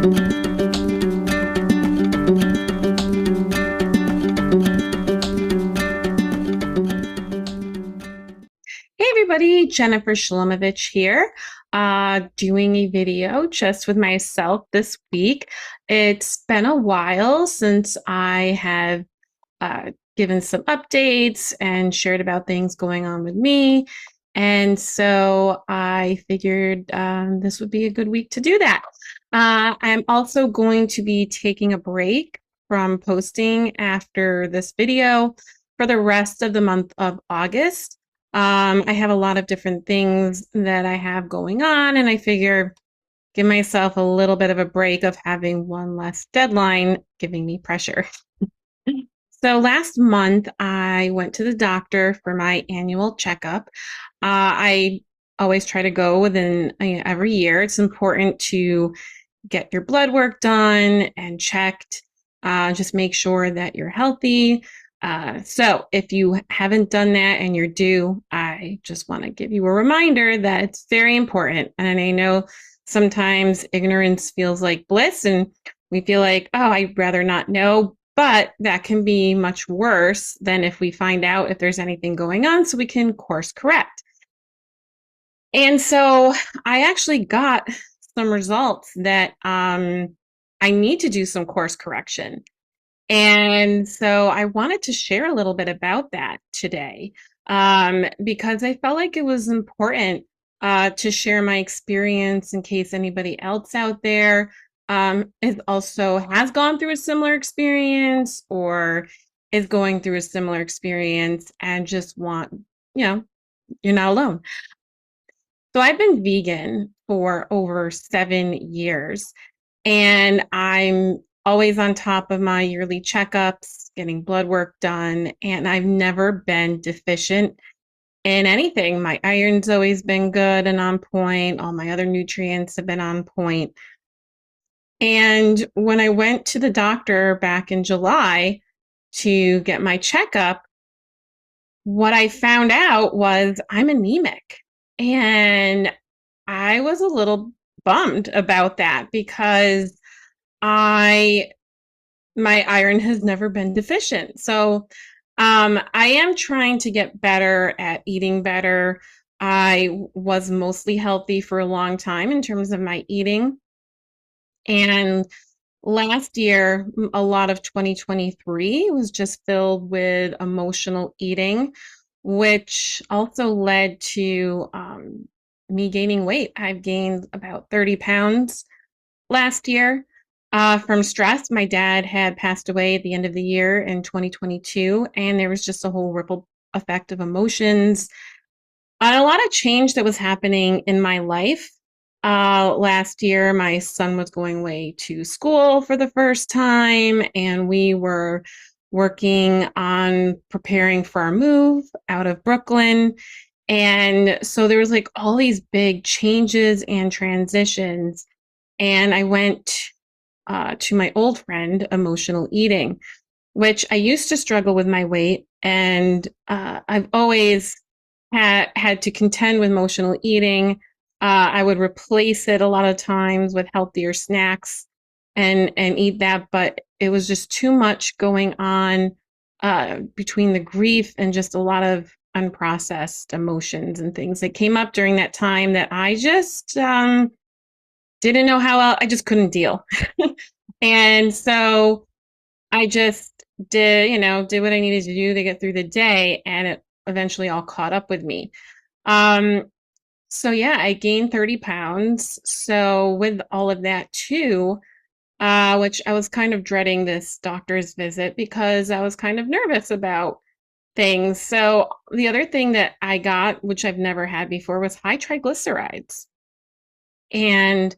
Hey everybody, Jennifer Shlomovich here, doing a video just with myself this week. It's been a while since I have given some updates and shared about things going on with me. And so I figured this would be a good week to do that. I'm also going to be taking a break from posting after this video for the rest of the month of August. I have a lot of different things that I have going on, and I figure give myself a little bit of a break of having one less deadline giving me pressure. So last month, I went to the doctor for my annual checkup. I always try to go within every year. It's important to get your blood work done and checked. Just make sure that you're healthy. So if you haven't done that and you're due, I just want to give you a reminder that it's very important. And I know sometimes ignorance feels like bliss and we feel like, oh, I'd rather not know. But that can be much worse than if we find out if there's anything going on so we can course correct. And so I actually got some results that I need to do some course correction. And so I wanted to share a little bit about that today because I felt like it was important to share my experience in case anybody else out there is also has gone through a similar experience or is going through a similar experience and just want, you know, you're not alone. So I've been vegan for over 7 years, and I'm always on top of my yearly checkups, getting blood work done, and I've never been deficient in anything. My iron's always been good and on point. All my other nutrients have been on point. And when I went to the doctor back in July to get my checkup, what I found out was I'm anemic. And I was a little bummed about that because I my iron has never been deficient. So I am trying to get better at eating better. I was mostly healthy for a long time in terms of my eating. And last year, a lot of 2023 was just filled with emotional eating, which also led to me gaining weight. I've gained about 30 pounds last year from stress. My dad had passed away at the end of the year in 2022, and there was just a whole ripple effect of emotions and a lot of change that was happening in my life. Last year, my son was going away to school for the first time, and we were working on preparing for our move out of Brooklyn. And so there was like all these big changes and transitions. And I went to my old friend, emotional eating, which I used to struggle with my weight. And I've always had to contend with emotional eating. I would replace it a lot of times with healthier snacks and eat that, but it was just too much going on between the grief and just a lot of unprocessed emotions and things that came up during that time that I just didn't know how I just couldn't deal. And so I just did what I needed to do to get through the day, and it eventually all caught up with me. Um, so yeah, I gained 30 pounds. So with all of that too, which I was kind of dreading this doctor's visit because I was kind of nervous about things. So the other thing that I got, which I've never had before, was high triglycerides. And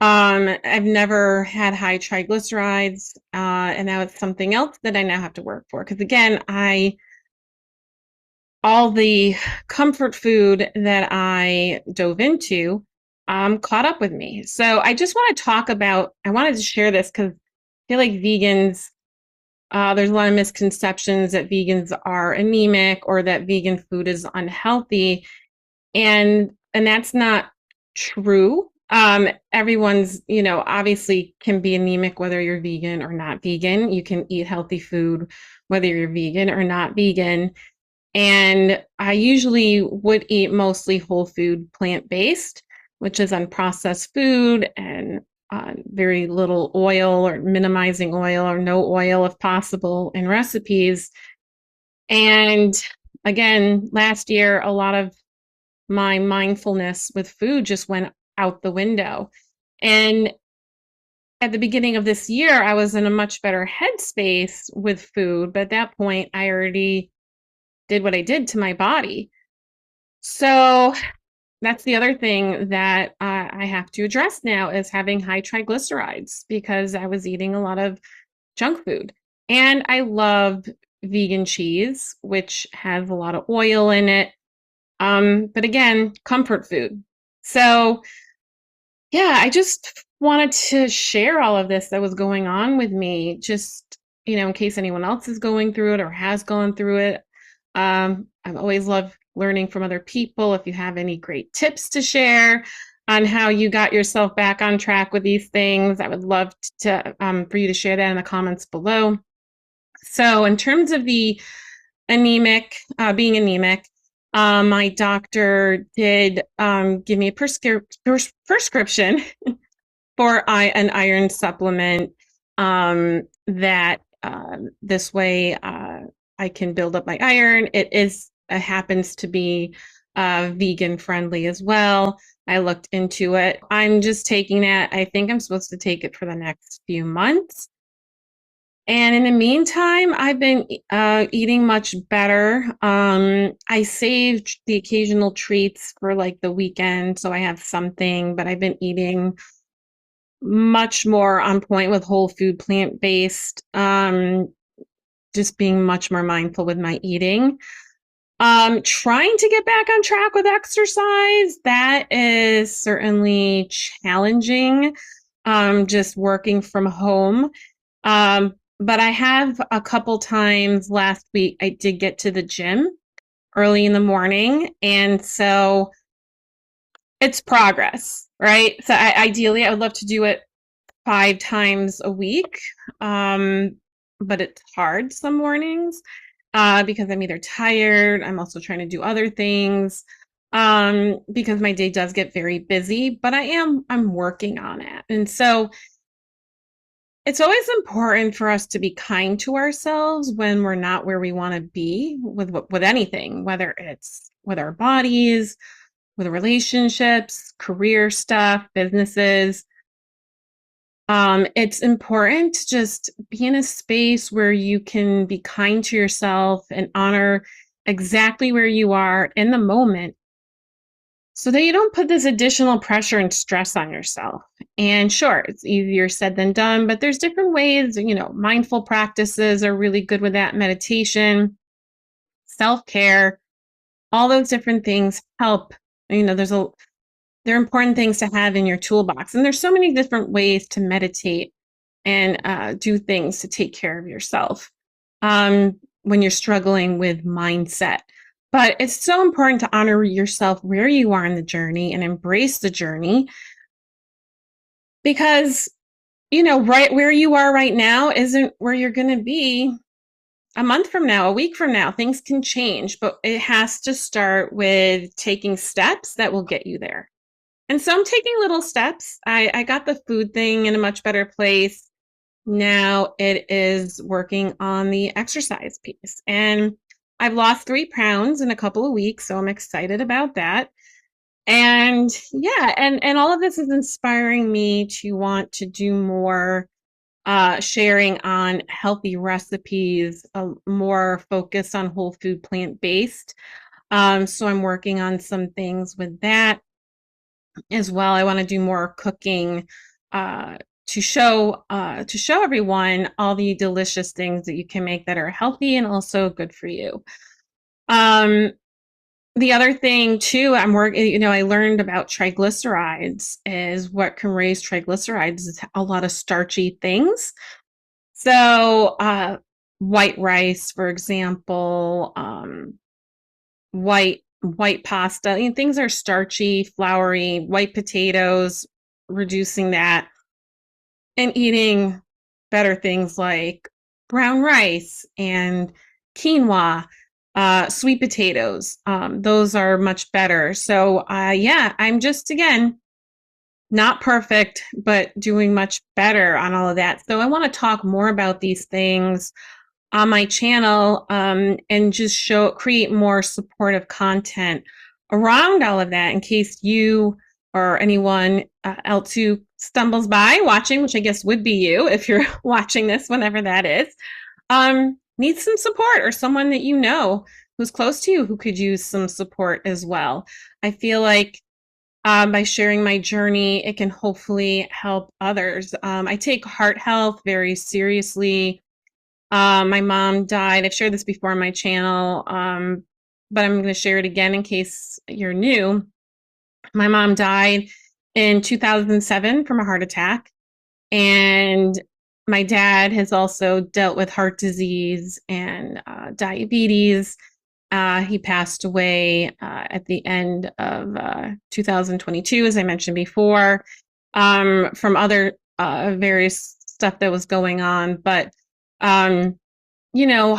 I've never had high triglycerides, and now it's something else that I now have to work for. Because again, all the comfort food that I dove into caught up with me. So I just want to talk about. I wanted to share this because I feel like vegans. There's a lot of misconceptions that vegans are anemic or that vegan food is unhealthy, and that's not true. Everyone's, obviously can be anemic whether you're vegan or not vegan. You can eat healthy food whether you're vegan or not vegan. And I usually would eat mostly whole food, plant-based, which is unprocessed food and very little oil or minimizing oil or no oil if possible in recipes. And again, last year, a lot of my mindfulness with food just went out the window. And at the beginning of this year, I was in a much better headspace with food. But at that point, I already did what I did to my body. So that's the other thing that I have to address now is having high triglycerides because I was eating a lot of junk food. And I love vegan cheese, which has a lot of oil in it. But again, comfort food. So yeah, I just wanted to share all of this that was going on with me, just, in case anyone else is going through it or has gone through it. I've always loved learning from other people. If you have any great tips to share on how you got yourself back on track with these things, I would love to for you to share that in the comments below. So, in terms of the being anemic, my doctor did give me a prescription for an iron supplement that this way I can build up my iron. It happens to be vegan friendly as well. I looked into it. I'm just taking that. I think I'm supposed to take it for the next few months. And in the meantime, I've been eating much better. I saved the occasional treats for like the weekend, so I have something, but I've been eating much more on point with whole food, plant-based, just being much more mindful with my eating. Trying to get back on track with exercise, that is certainly challenging. Just working from home. But I have a couple times last week, I did get to the gym early in the morning. And so it's progress, right? So ideally, I would love to do it 5 times a week. But it's hard some mornings because I'm either tired, I'm also trying to do other things because my day does get very busy, but I'm working on it. And so it's always important for us to be kind to ourselves when we're not where we want to be with anything, whether it's with our bodies, with relationships, career stuff, businesses. It's important to just be in a space where you can be kind to yourself and honor exactly where you are in the moment so that you don't put this additional pressure and stress on yourself. And sure, it's easier said than done, but there's different ways, mindful practices are really good with that. Meditation, self-care, all those different things help. They're important things to have in your toolbox. And there's so many different ways to meditate and do things to take care of yourself when you're struggling with mindset. But it's so important to honor yourself where you are in the journey and embrace the journey because, right where you are right now isn't where you're going to be a month from now, a week from now. Things can change, but it has to start with taking steps that will get you there. And so I'm taking little steps. I got the food thing in a much better place. Now it is working on the exercise piece. And I've lost 3 pounds in a couple of weeks, so I'm excited about that. And yeah, and all of this is inspiring me to want to do more sharing on healthy recipes, more focus on whole food, plant-based. So I'm working on some things with that as well. I want to do more cooking to show everyone all the delicious things that you can make that are healthy and also good for you. The other thing too, I learned about triglycerides is what can raise triglycerides is a lot of starchy things. So white rice, for example, white pasta, things are starchy, floury, white potatoes, reducing that and eating better things like brown rice and quinoa, sweet potatoes. Those are much better. So, yeah, I'm just, again, not perfect, but doing much better on all of that. So, I want to talk more about these things on my channel, and just create more supportive content around all of that in case you or anyone else who stumbles by watching, which I guess would be you if you're watching this whenever that is, needs some support, or someone that you know who's close to you who could use some support as well. I feel like by sharing my journey, it can hopefully help others. I take heart health very seriously. My mom died. I've shared this before on my channel, but I'm going to share it again in case you're new. My mom died in 2007 from a heart attack. And my dad has also dealt with heart disease and diabetes. He passed away at the end of 2022, as I mentioned before, from other various stuff that was going on. But you know,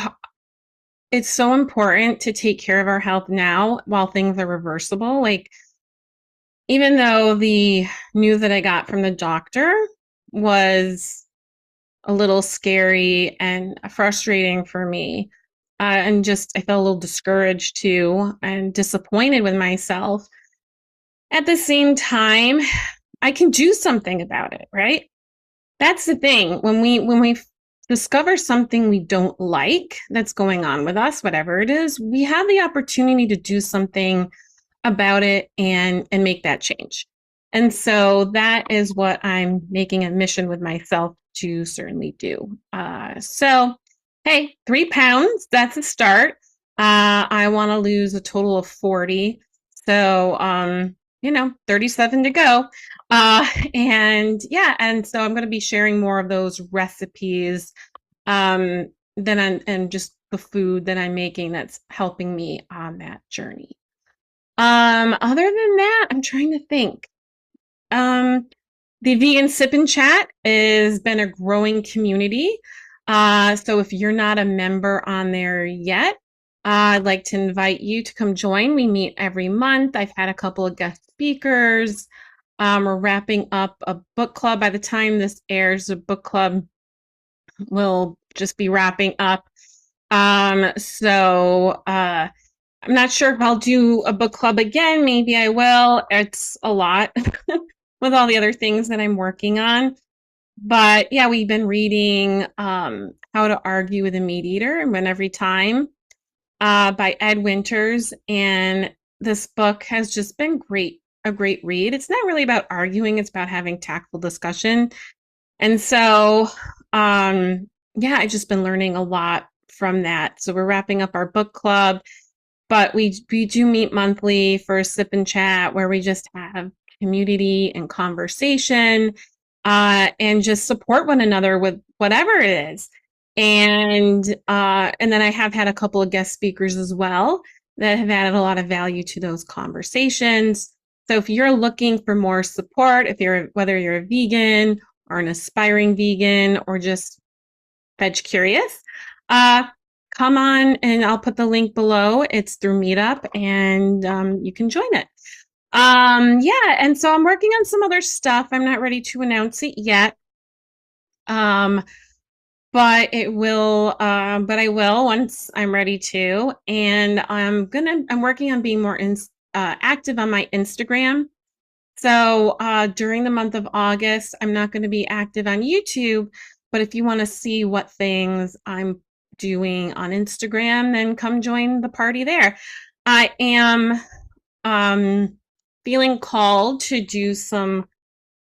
it's so important to take care of our health now while things are reversible. Like, even though the news that I got from the doctor was a little scary and frustrating for me, and just I felt a little discouraged too and disappointed with myself. At the same time, I can do something about it, right? That's the thing. When we discover something we don't like that's going on with us, whatever it is, we have the opportunity to do something about it and make that change. And so that is what I'm making a mission with myself to certainly do. So, hey, 3 pounds, that's a start. I want to lose a total of 40. So, 37 to go. And yeah, and so I'm going to be sharing more of those recipes, and just the food that I'm making that's helping me on that journey. Other than that, I'm trying to think. Um, the Vegan Sip and Chat has been a growing community. So if you're not a member on there yet, I'd like to invite you to come join. We meet every month. I've had a couple of guest speakers. We're wrapping up a book club. By the time this airs, the book club will just be wrapping up. I'm not sure if I'll do a book club again. Maybe I will. It's a lot with all the other things that I'm working on. But yeah, we've been reading How to Argue with a Meat Eater and Win Every Time by Ed Winters. And this book has just been a great read. It's not really about arguing, it's about having tactful discussion. And so, yeah, I've just been learning a lot from that. So we're wrapping up our book club. But we do meet monthly for a sip and chat where we just have community and conversation, and just support one another with whatever it is. And then I have had a couple of guest speakers as well that have added a lot of value to those conversations. So if you're looking for more support, whether you're a vegan or an aspiring vegan or just veg curious, come on, and I'll put the link below. It's through Meetup, and you can join it. Yeah, and so I'm working on some other stuff. I'm not ready to announce it yet. But I will once I'm ready to. And I'm working on being more active on my Instagram. So during the month of August, I'm not going to be active on YouTube, but if you want to see what things I'm doing on Instagram, then come join the party there. I am feeling called to do some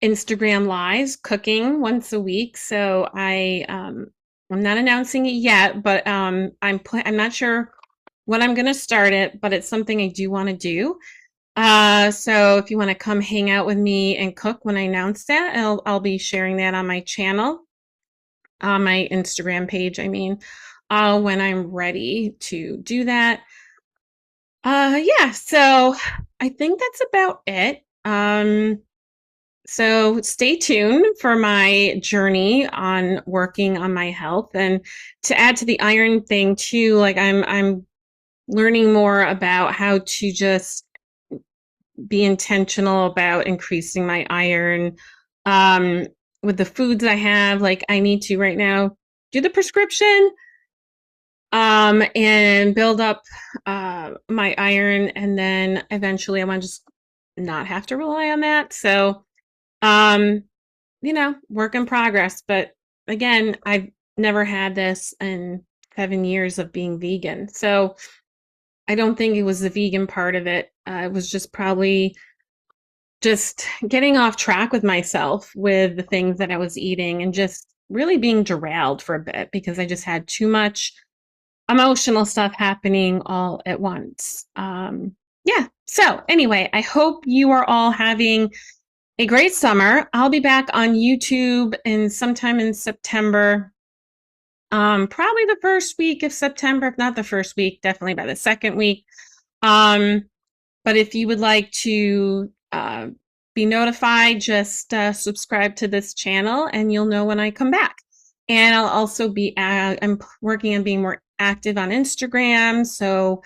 Instagram lives cooking once a week. So I'm not announcing it yet, but I'm not sure when I'm going to start it, but it's something I do want to do. So if you want to come hang out with me and cook when I announce that, I'll be sharing that on my channel, on my Instagram page, I mean, when I'm ready to do that. Yeah, so I think that's about it. So stay tuned for my journey on working on my health. And to add to the iron thing too, like I'm learning more about how to just be intentional about increasing my iron um with the foods I have. Like I need to right now do the prescription and build up my iron, and then eventually I want to just not have to rely on that. So um work in progress. But again, I've never had this in 7 years of being vegan. So I don't think it was the vegan part of it. It was just probably just getting off track with myself with the things that I was eating and just really being derailed for a bit because I just had too much emotional stuff happening all at once. Yeah. So, anyway, I hope you are all having a great summer. I'll be back on YouTube in sometime in September. Probably the first week of September, if not the first week, definitely by the second week. Um, but if you would like to be notified, just subscribe to this channel and you'll know when I come back. And I'll also be, I'm working on being more active on Instagram. So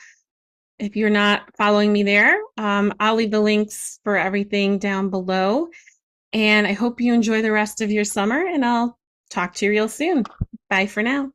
if you're not following me there, I'll leave the links for everything down below. And I hope you enjoy the rest of your summer, and I'll talk to you real soon. Bye for now.